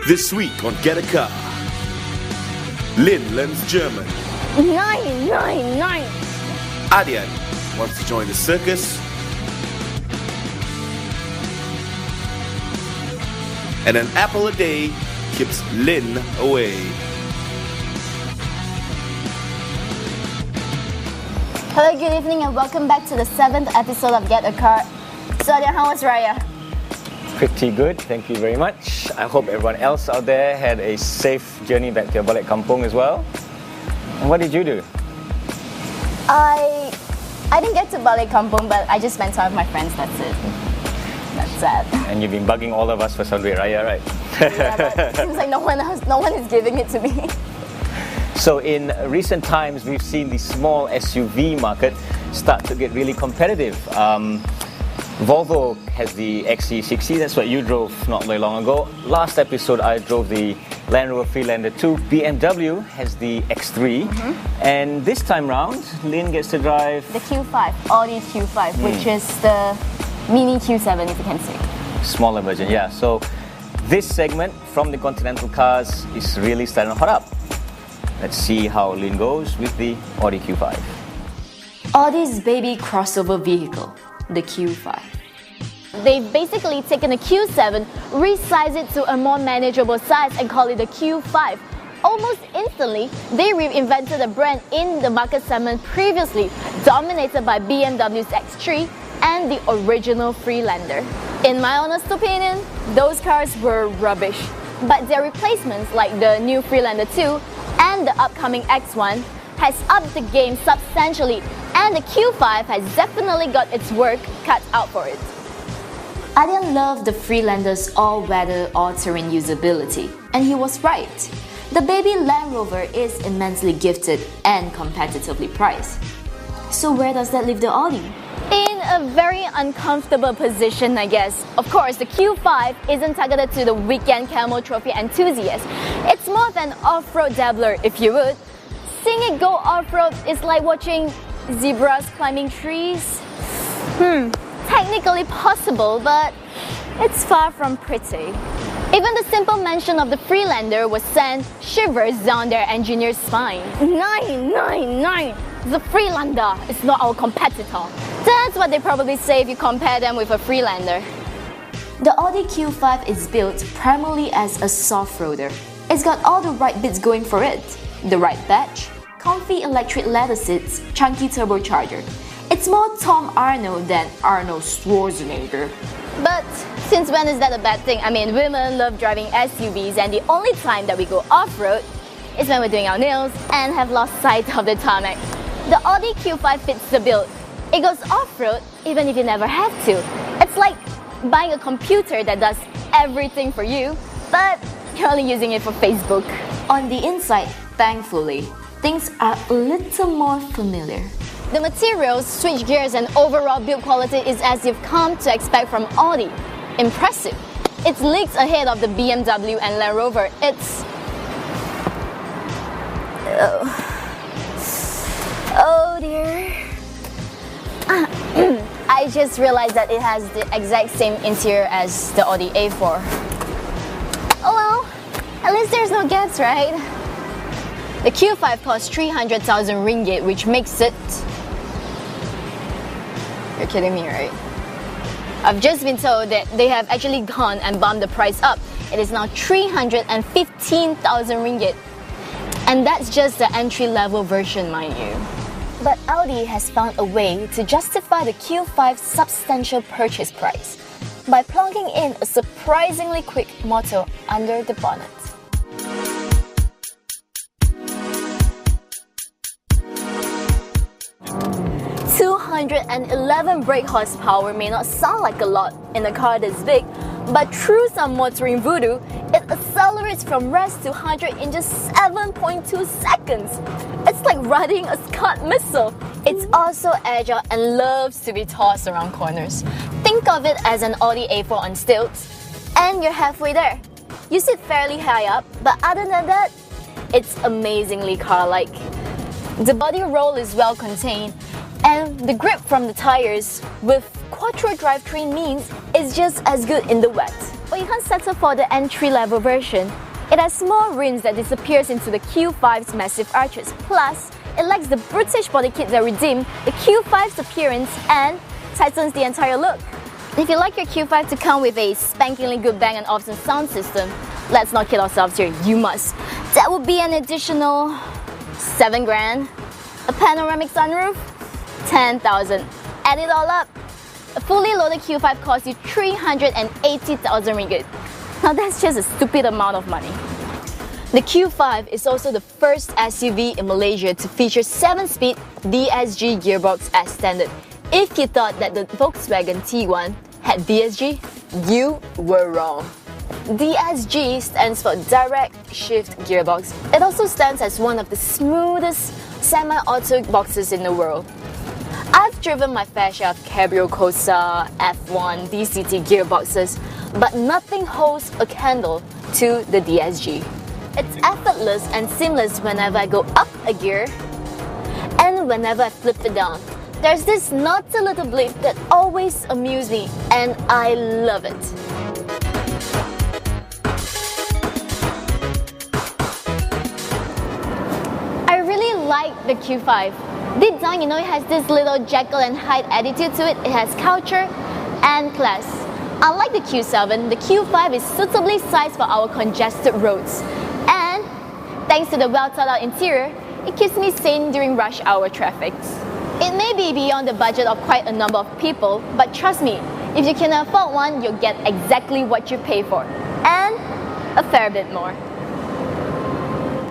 This week on GetaCar, Lin learns German. 999. Adrian wants to join the circus. And an apple a day keeps Lin away. Hello, good evening, and welcome back to the 7th episode of GetaCar. So, Adrian, how was Raya? Pretty good, thank you very much. I hope everyone else out there had a safe journey back to your balik kampung as well. And what did you do? I didn't get to balik kampung, but I just spent time with my friends, that's it. That's sad. And you've been bugging all of us for Sunday Raya, right? Yeah, but it seems like no one is giving it to me. So in recent times, we've seen the small SUV market start to get really competitive. Volvo has the XC60, that's what you drove not very long ago. Last episode, I drove the Land Rover Freelander 2. BMW has the X3. And this time round, Lin gets to drive The Q5, Audi Q5, which is the mini Q7, if you can say. smaller version, yeah. So this segment from the Continental cars is really starting to hot up. Let's see how Lin goes with the Audi Q5. Audi's baby crossover vehicle, the Q5. They've basically taken a Q7, resized it to a more manageable size and call it the Q5. Almost instantly, they reinvented the brand in the market segment previously dominated by BMW's X3 and the original Freelander. In my honest opinion, those cars were rubbish. But their replacements like the new Freelander 2 and the upcoming X1 has upped the game substantially, and the Q5 has definitely got its work cut out for it. Adrian loved the Freelander's all-weather, all-terrain usability, and he was right. The baby Land Rover is immensely gifted and competitively priced. So where does that leave the Audi? In a very uncomfortable position, I guess. Of course, the Q5 isn't targeted to the weekend camel trophy enthusiast. It's more of an off-road dabbler, if you would. Seeing it go off-road is like watching zebras climbing trees. Technically possible, but it's far from pretty. Even the simple mention of the Freelander would send shivers down their engineer's spine. 999! The Freelander is not our competitor. That's what they probably say if you compare them with a Freelander. The Audi Q5 is built primarily as a soft-roader. It's got all the right bits going for it. The right badge, comfy electric leather seats, chunky turbocharger. It's more Tom Arnold than Arnold Schwarzenegger. But since when is that a bad thing? I mean, women love driving SUVs, and the only time that we go off-road is when we're doing our nails and have lost sight of the tarmac. The Audi Q5 fits the bill. It goes off-road even if you never have to. It's like buying a computer that does everything for you, but you're only using it for Facebook. On the inside, thankfully, things are a little more familiar. The materials, switch gears, and overall build quality is as you've come to expect from Audi. Impressive. It's leagues ahead of the BMW and Land Rover. It's... Oh dear. I just realized that it has the exact same interior as the Audi A4. Oh well, at least there's no gaps, right? The Q5 costs 300,000 ringgit, which makes it... You're kidding me, right? I've just been told that they have actually gone and bumped the price up. It is now 315,000 ringgit. And that's just the entry-level version, mind you. But Audi has found a way to justify the Q5's substantial purchase price by plonking in a surprisingly quick motor under the bonnet. 211 brake horsepower may not sound like a lot in a car this big, but through some motoring voodoo, it accelerates from rest to 100 in just 7.2 seconds. It's like riding a Scud missile. It's also agile and loves to be tossed around corners. Think of it as an Audi A4 on stilts, and you're halfway there. You sit fairly high up, but other than that, it's amazingly car-like. The body roll is well contained, and the grip from the tires with Quattro drivetrain means it's just as good in the wet. Or you can't settle for the entry-level version. It has small rims that disappears into the Q5's massive arches. Plus, it lacks the British body kit that redeemed the Q5's appearance and tightens the entire look. If you like your Q5 to come with a spankingly good Bang & Olufsen sound system, let's not kid ourselves here, you must. That would be an additional 7 grand. A panoramic sunroof, 10,000. Add it all up, a fully loaded Q5 costs you 380,000 ringgit. Now that's just a stupid amount of money. The Q5 is also the first SUV in Malaysia to feature 7-speed DSG gearbox as standard. If you thought that the Volkswagen Tiguan had DSG, you were wrong. DSG stands for Direct Shift Gearbox. It also stands as one of the smoothest semi-auto boxes in the world. I've driven my fair share of Cabrio Corsa, F1, DCT gearboxes, but nothing holds a candle to the DSG. It's effortless and seamless whenever I go up a gear and whenever I flip it down. There's this naughty little blip that always amuses me and I love it. I really like the Q5. Deep down, you know, it has this little Jekyll and Hyde attitude to it. It has culture and class. Unlike the Q7, the Q5 is suitably sized for our congested roads. And thanks to the well-thought-out interior, it keeps me sane during rush hour traffic. It may be beyond the budget of quite a number of people, but trust me, if you can afford one, you'll get exactly what you pay for, and a fair bit more.